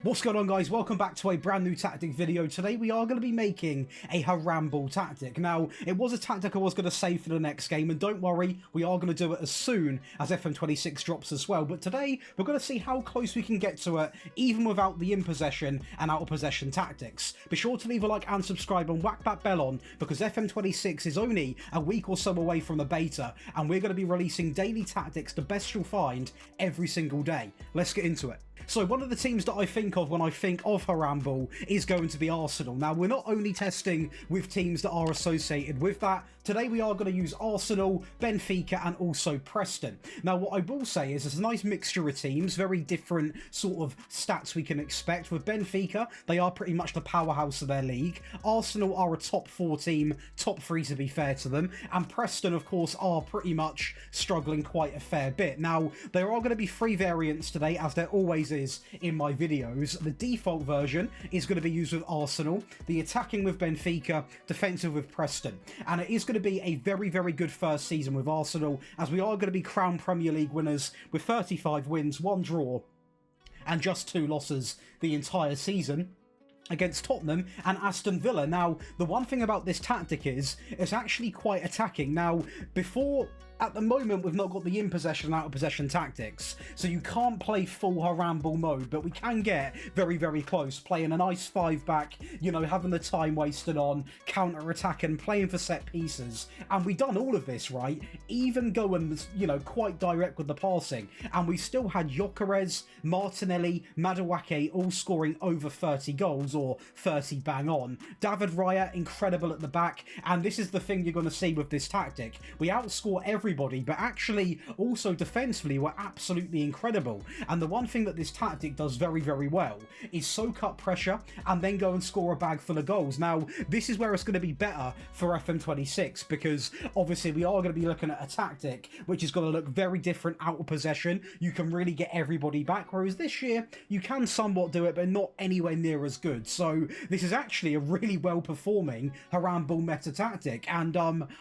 What's going on, guys? Welcome back to a brand new tactic video. Today we are going to be making a Haramball tactic. Now, it was a tactic I was going to save for the next game, and don't worry, we are going to do it as soon as FM26 drops as well. But today, we're going to see how close we can get to it, even without the in-possession and out-of-possession tactics. Be sure to leave a like and subscribe and whack that bell on, because FM26 is only a week or so away from the beta, and we're going to be releasing daily tactics, the best you'll find, every single day. Let's get into it. So one of the teams that I think of when I think of Haramball is going to be Arsenal. Now, we're not only testing with teams that are associated with that. Today we are going to use Arsenal, Benfica and also Preston. Now, what I will say is there's a nice mixture of teams, very different sort of stats we can expect. With Benfica, they are pretty much the powerhouse of their league. Arsenal are a top 4 team, top 3 to be fair to them. And Preston, of course, are pretty much struggling quite a fair bit. Now, there are going to be 3 variants today, as there always is in my videos. The default version is going to be used with Arsenal, the attacking with Benfica, defensive with Preston. And it is going to be a very, very good first season with Arsenal, as we are going to be crowned Premier League winners with 35 wins, 1 draw, and just 2 losses the entire season against Tottenham and Aston Villa. Now, the one thing about this tactic is it's actually quite attacking. Now, at the moment, we've not got the in-possession and out-of-possession tactics, so you can't play full Haramball mode, but we can get very, very close, playing a nice 5-back, you know, having the time wasted on counter-attacking, playing for set pieces, and we've done all of this, right? Even going, you know, quite direct with the passing, and we still had Gyökeres, Martinelli, Madueke all scoring over 30 goals, or 30 bang on. David Raya, incredible at the back, and this is the thing you're going to see with this tactic. We outscore everybody, but actually also defensively we're absolutely incredible. And the one thing that this tactic does very, very well is soak up pressure and then go and score a bag full of goals. Now, this is where it's going to be better for FM26, because obviously we are going to be looking at a tactic which is going to look very different out of possession. You can really get everybody back, whereas this year you can somewhat do it, but not anywhere near as good. So this is actually a really well performing Haramball meta tactic, and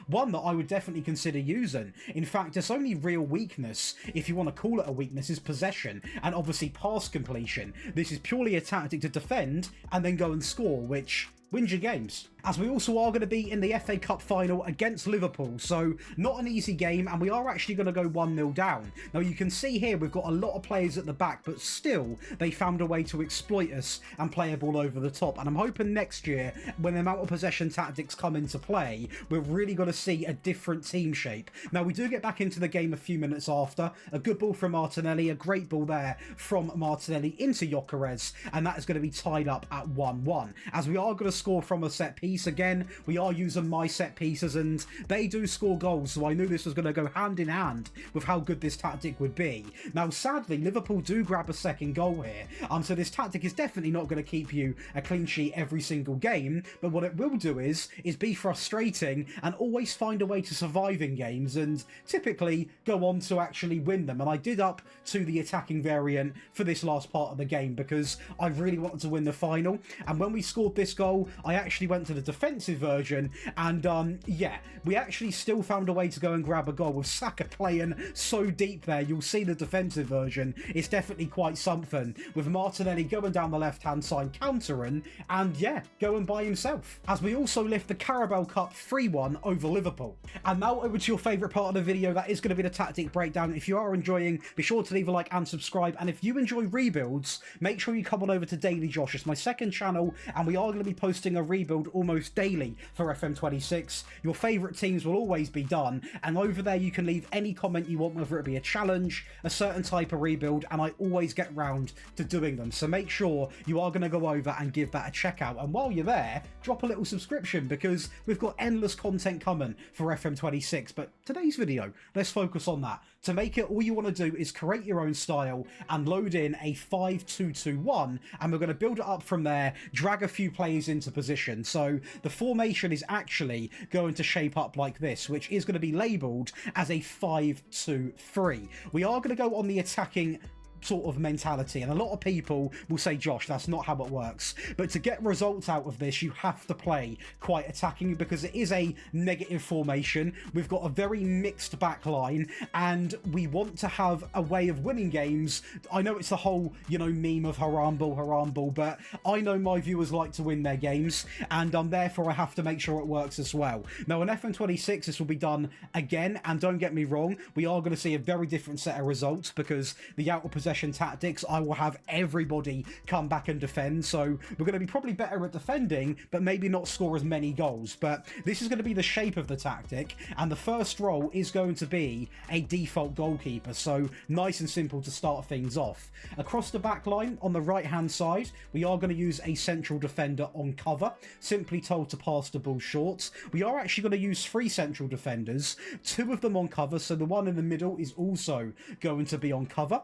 one that I would definitely consider using. In fact, its only real weakness, if you want to call it a weakness, is possession and obviously pass completion. This is purely a tactic to defend and then go and score, which wins your games. As we also are going to be in the FA Cup final against Liverpool, so not an easy game, and we are actually going to go 1-0 down. Now, you can see here we've got a lot of players at the back, but still they found a way to exploit us and play a ball over the top. And I'm hoping next year, when the amount of possession tactics come into play, we're really going to see a different team shape. Now, we do get back into the game a few minutes after. A good ball from Martinelli, a great ball there from Martinelli into Gyökeres, and that is going to be tied up at 1-1. As we are going to score from a set piece again, we are using my set pieces, and they do score goals, so I knew this was going to go hand in hand with how good this tactic would be. Now, sadly, Liverpool do grab a second goal here, so this tactic is definitely not going to keep you a clean sheet every single game, but what it will do is be frustrating and always find a way to survive in games and typically go on to actually win them. And I did up to the attacking variant for this last part of the game because I really wanted to win the final, and when we scored this goal, I actually went to the defensive version, and yeah, we actually still found a way to go and grab a goal with Saka playing so deep there. You'll see the defensive version is definitely quite something, with Martinelli going down the left hand side countering, and yeah, going by himself, as we also lift the Carabao Cup 3-1 over Liverpool. And now over to your favourite part of the video, that is going to be the tactic breakdown. If you are enjoying, be sure to leave a like and subscribe, and if you enjoy rebuilds, make sure you come on over to Daily Josh. It's my second channel, and we are going to be posting a rebuild almost daily for FM26. Your favourite teams will always be done, and over there you can leave any comment you want, whether it be a challenge, a certain type of rebuild, and I always get round to doing them. So make sure you are going to go over and give that a check out, and while you're there, drop a little subscription, because we've got endless content coming for FM26. But today's video, let's focus on that. To make it, all you want to do is create your own style and load in a 5-2-2-1, and we're going to build it up from there, drag a few players into position. So the formation is actually going to shape up like this, which is going to be labelled as a 5-2-3. We are going to go on the attacking sort of mentality, and a lot of people will say, Josh, that's not how it works. But to get results out of this, you have to play quite attacking, because it is a negative formation. We've got a very mixed back line, and we want to have a way of winning games. I know it's the whole, you know, meme of Haramball, but I know my viewers like to win their games, and therefore I have to make sure it works as well. Now on FM26 this will be done again, and don't get me wrong, we are going to see a very different set of results, because the out of possession tactics, I will have everybody come back and defend, so we're going to be probably better at defending, but maybe not score as many goals. But this is going to be the shape of the tactic, and the first role is going to be a default goalkeeper, so nice and simple to start things off. Across the back line on the right hand side, we are going to use a central defender on cover, simply told to pass the ball short. We are actually going to use 3 central defenders, 2 of them on cover, so the one in the middle is also going to be on cover,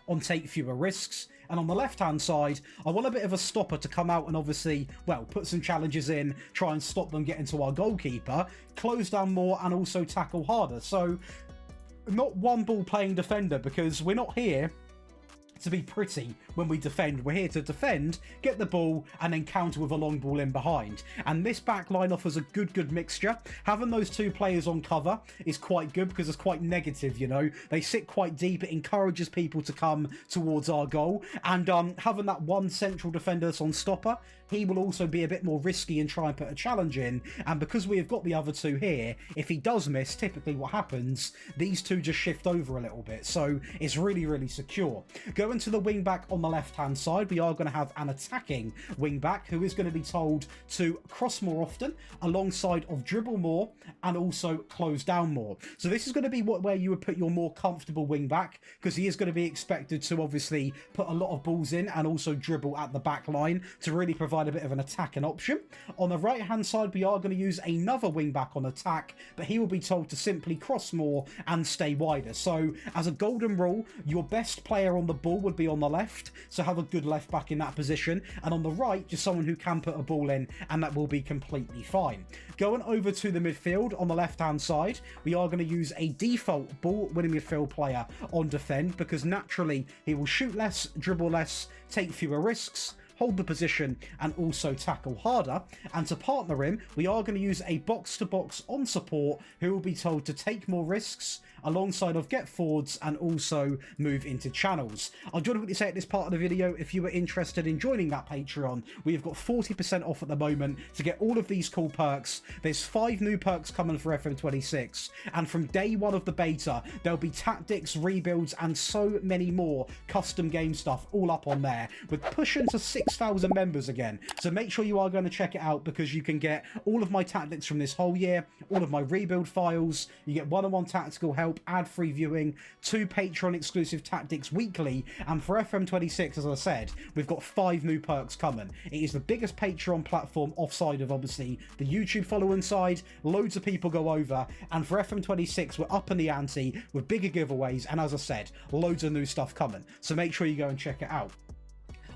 on take fewer risks. And on the left hand side, I want a bit of a stopper to come out and obviously, well, put some challenges in, try and stop them getting to our goalkeeper, close down more, and also tackle harder. So not one ball playing defender, because we're not here to be pretty when we defend. We're here to defend, get the ball, and then counter with a long ball in behind. And this back line offers a good mixture. Having those 2 players on cover is quite good, because it's quite negative, you know. They sit quite deep. It encourages people to come towards our goal. And having that 1 central defender that's on stopper, he will also be a bit more risky and try and put a challenge in. And because we have got the other 2 here, if he does miss, typically what happens, these 2 just shift over a little bit. So it's really secure. Going to the wing back on the left hand side, we are going to have an attacking wing back who is going to be told to cross more often, alongside of dribble more, and also close down more. So this is going to be where you would put your more comfortable wing back, because he is going to be expected to obviously put a lot of balls in and also dribble at the back line to really provide a bit of an attacking option. On the right hand side, we are going to use another wing back on attack, but he will be told to simply cross more and stay wider. So as a golden rule, your best player on the ball would be on the left, so have a good left back in that position, and on the right just someone who can put a ball in, and that will be completely fine. Going over to the midfield on the left hand side, we are going to use a default ball winning midfield player on defend, because naturally he will shoot less, dribble less, take fewer risks, hold the position, and also tackle harder. And to partner him, we are going to use a box-to-box on support who will be told to take more risks, alongside of get forwards and also move into channels. I'll just quickly say at this part of the video, if you are interested in joining that Patreon, we've got 40% off at the moment to get all of these cool perks. There's 5 new perks coming for FM26, and from day 1 of the beta, there'll be tactics, rebuilds, and so many more custom game stuff all up on there. We're pushing to 6,000 members again, so make sure you are going to check it out, because you can get all of my tactics from this whole year, all of my rebuild files, you get one-on-one tactical help, ad-free viewing, 2 Patreon exclusive tactics weekly, and for FM26, as I said, we've got 5 new perks coming. It is the biggest Patreon platform offside of obviously the YouTube following side. Loads of people go over, and for FM26 we're up in the ante with bigger giveaways, and as I said, loads of new stuff coming, so make sure you go and check it out.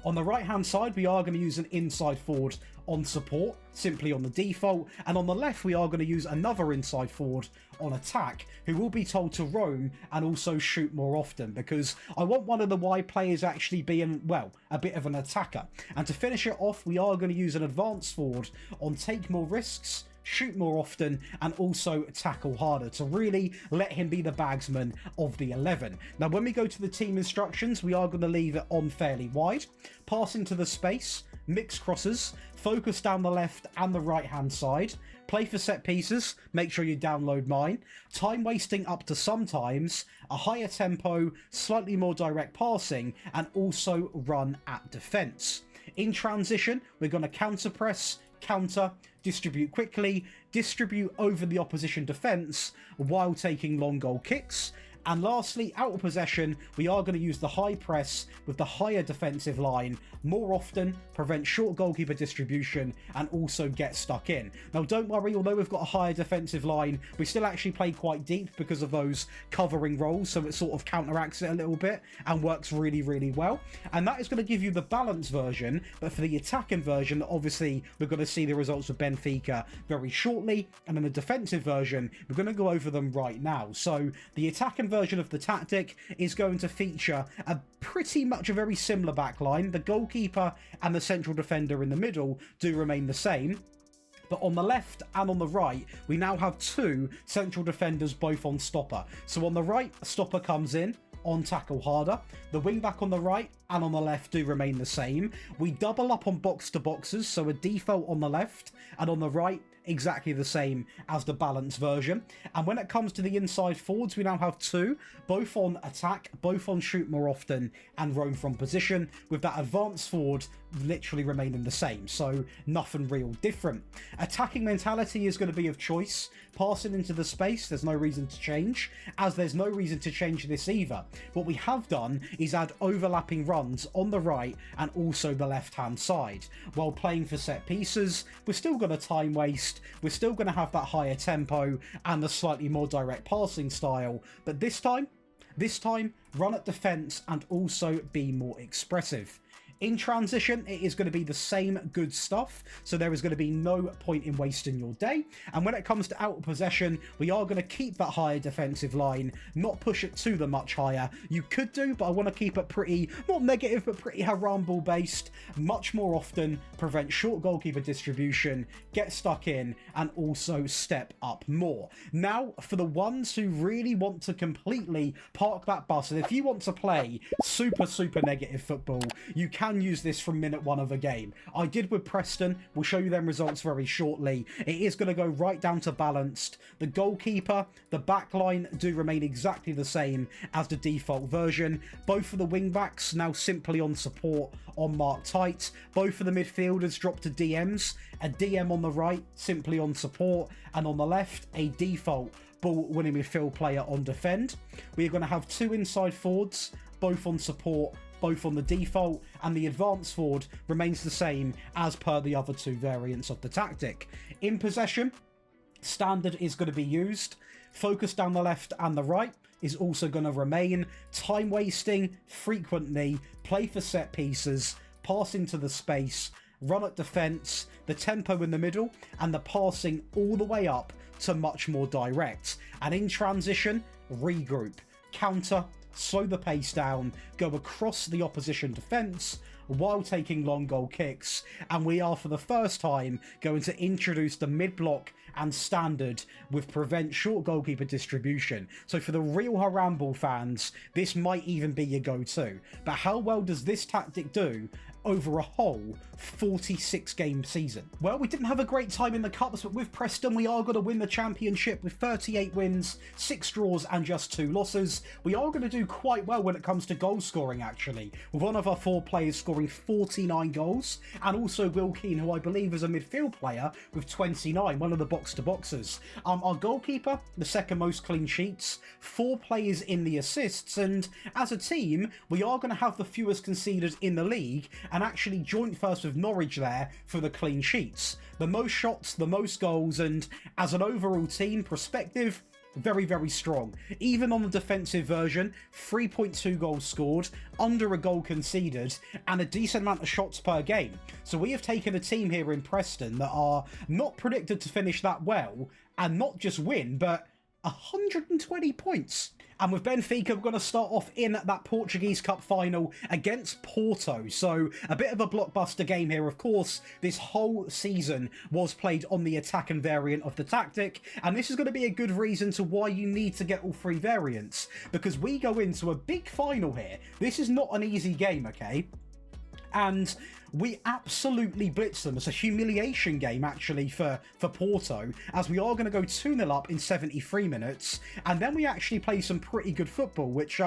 On the right hand side, we are going to use an inside forward on support, simply on the default, and on the left we are going to use another inside forward on attack, who will be told to roam and also shoot more often, because I want one of the wide players actually being, well, a bit of an attacker. And to finish it off, we are going to use an advanced forward on take more risks, shoot more often, and also tackle harder, to really let him be the bagsman of the 11. Now when we go to the team instructions, we are going to leave it on fairly wide, pass into the space, mix crosses, focus down the left and the right hand side, play for set pieces, make sure you download mine, time wasting up to sometimes, a higher tempo, slightly more direct passing, and also run at defence. In transition, we're going to counter press, counter, distribute quickly, distribute over the opposition defence while taking long goal kicks. And lastly, out of possession, we are going to use the high press with the higher defensive line more often, prevent short goalkeeper distribution, and also get stuck in. Now don't worry, although we've got a higher defensive line, we still actually play quite deep because of those covering roles, so it sort of counteracts it a little bit and works really well. And that is going to give you the balanced version, but for the attacking version, obviously we're going to see the results of Benfica very shortly, and in the defensive version, we're going to go over them right now. So the attacking version version of the tactic is going to feature a pretty much a very similar backline. The goalkeeper and the central defender in the middle do remain the same. But on the left and on the right, we now have two central defenders both on stopper. So on the right, stopper comes in on tackle harder. The wing back on the right and on the left do remain the same. We double up on box to boxes, so a default on the left and on the right exactly the same as the balanced version. And when it comes to the inside forwards, we now have two, both on attack, both on shoot more often and roam from position, with that advanced forward literally remaining the same, so nothing real different. Attacking mentality is going to be of choice. Passing into the space, there's no reason to change, as there's no reason to change this either. What we have done is add overlapping runs on the right and also the left hand side. While playing for set pieces, we're still going to time waste, we're still going to have that higher tempo and the slightly more direct passing style, but this time run at defense and also be more expressive. In transition, it is going to be the same good stuff, so there is going to be no point in wasting your day. And when it comes to out of possession, we are going to keep that higher defensive line, not push it to the much higher. You could do, but I want to keep it pretty, not negative, but pretty Haramball based, much more often, prevent short goalkeeper distribution, get stuck in, and also step up more. Now, for the ones who really want to completely park that bus, and if you want to play super negative football, you can use this from minute one of a game. I did with Preston. We'll show you them results very shortly. It is going to go right down to balanced. The goalkeeper, the back line do remain exactly the same as the default version. Both of the wing backs now simply on support on mark tight. Both of the midfielders drop to DMs. A DM on the right simply on support, and on the left a default ball winning midfield player on defend. We are going to have two inside forwards, both on support, both on the default, and the advanced forward remains the same as per the other two variants of the tactic. In possession, standard is going to be used. Focus down the left and the right is also going to remain. Time wasting frequently, play for set pieces, pass into the space, run at defense, the tempo in the middle, and the passing all the way up to much more direct. And in transition, regroup, counter, slow the pace down, go across the opposition defence while taking long goal kicks, and we are for the first time going to introduce the mid-block and standard with prevent short goalkeeper distribution. So for the real Haramball fans, this might even be your go-to. But how well does this tactic do over a whole 46 game season? Well, we didn't have a great time in the Cups, but with Preston we are going to win the championship with 38 wins, 6 draws and just 2 losses. We are going to do quite well when it comes to goal scoring actually, with one of our 4 players scoring 49 goals, and also Will Keane, who I believe is a midfield player, with 29, one of the box-to-boxers. Our goalkeeper, the second most clean sheets, 4 players in the assists, and as a team we are going to have the fewest conceded in the league, and actually joint first with Norwich there for the clean sheets. The most shots, the most goals, and as an overall team perspective, very strong. Even on the defensive version, 3.2 goals scored, under a goal conceded, and a decent amount of shots per game. So we have taken a team here in Preston that are not predicted to finish that well, and not just win, but 120 points. And with Benfica, we're going to start off in that Portuguese Cup final against Porto. So a bit of a blockbuster game here. Of course, this whole season was played on the attack and variant of the tactic. And this is going to be a good reason to why you need to get all 3 variants, because we go into a big final here. This is not an easy game, okay? And we absolutely blitz them. It's a humiliation game, actually, for Porto, as we are going to go 2-0 up in 73 minutes, and then we actually play some pretty good football, which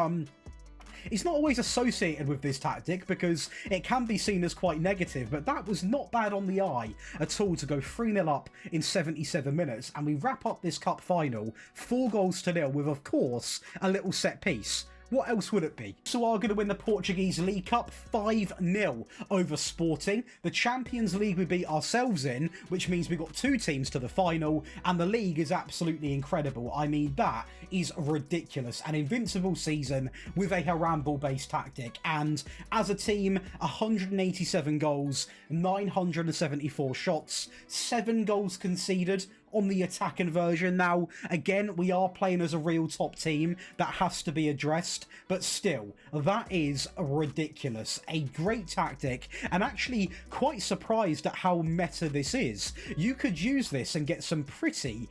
is not always associated with this tactic, because it can be seen as quite negative, but that was not bad on the eye at all to go 3-0 up in 77 minutes, and we wrap up this cup final 4-0 with, of course, a little set piece. What else would it be? So are going to win the Portuguese League Cup 5-0 over Sporting. The Champions League we beat ourselves in, which means we got 2 teams to the final, and the league is absolutely incredible. I mean, that is ridiculous. An invincible season with a Haramball-based tactic, and as a team, 187 goals, 974 shots, 7 goals conceded, on the attacking version. Now, again, we are playing as a real top team. That has to be addressed, but still, that is ridiculous. A great tactic, and actually quite surprised at how meta this is. You could use this and get some pretty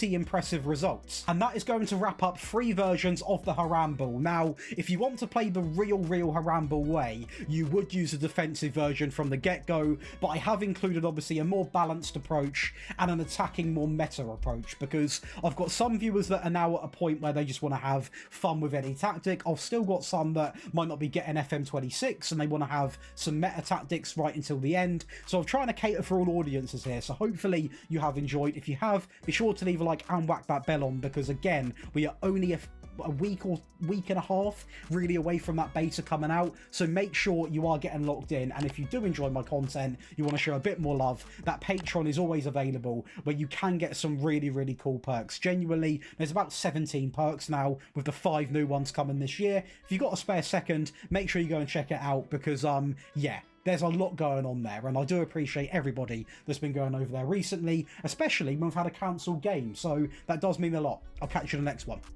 impressive results. And that is going to wrap up 3 versions of the Haramball. Now, if you want to play the real Haramball way, you would use a defensive version from the get-go, but I have included obviously a more balanced approach and an attacking, more meta approach, because I've got some viewers that are now at a point where they just want to have fun with any tactic. I've still got some that might not be getting FM26 and they want to have some meta tactics right until the end. So I'm trying to cater for all audiences here, so hopefully you have enjoyed. If you have, be sure to leave a like and whack that bell on, because again, we are only a week or week and a half really away from that beta coming out, so make sure you are getting locked in. And if you do enjoy my content, you want to show a bit more love, that Patreon is always available, where you can get some really cool perks. Genuinely, there's about 17 perks now, with the 5 new ones coming this year. If you got a spare second, make sure you go and check it out, because yeah, there's a lot going on there, and I do appreciate everybody that's been going over there recently, especially when we've had a cancelled game, so that does mean a lot. I'll catch you in the next one.